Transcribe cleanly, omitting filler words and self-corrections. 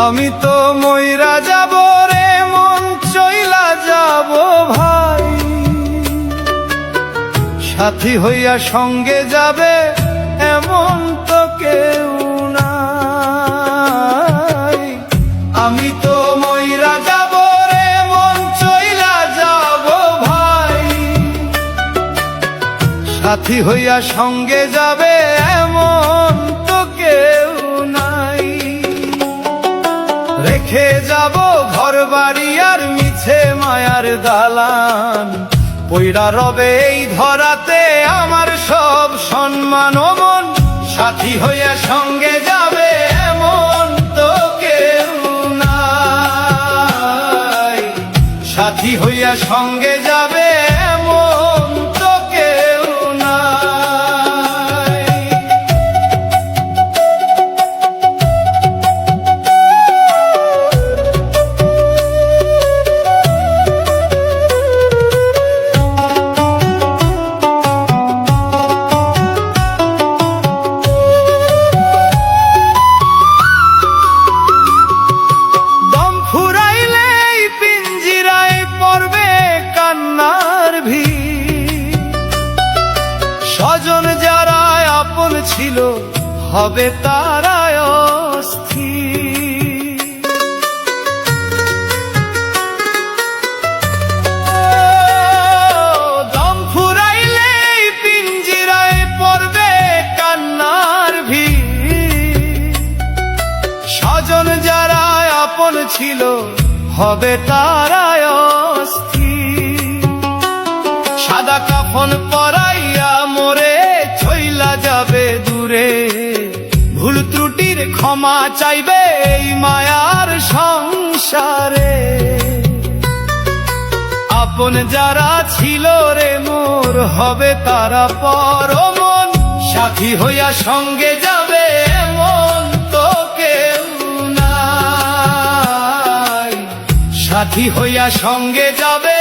আমি তো মইরা যাব রে মন চইলা যাব ভাই, সাথী হইয়া সঙ্গে যাবে এমন তো কেউ নাই। আমি তো মইরা যাব রে মন চইলা যাব ভাই, সাথী হইয়া সঙ্গে যাবে এমন তো কেউ নাই। রেখে যাব ঘর বাড়ি আর মিছে মায়ার দালান, পইড়া রবে এই ধরাতে আমার সব সম্মান ও মন, সাথী হইয়া সঙ্গে যাবে এমন তো কেউ নাই। সাথী হইয়া সঙ্গে যাবে এমন তো কেউ নাই। স্বজন যারা আপন ছিল হবে তারাই অস্থির, দম ফুরাইলে পিঞ্জিরায় পড়বে কান্নার ভিড়। স্বজন যারা আপন ছিল হবে তারাই অস্থির, সাদা কাফন পরাইয়া মোরে চইলা যাবে দূরে, ভুল ত্রুটির ক্ষমা চাইবে এই মায়ার সংসারে। আপন যারা ছিল রে মোর হবে তারা পর মন, সাথী হইয়া সঙ্গে যাবে এমন তো কেউ নাই। সাথী হইয়া সঙ্গে যাবে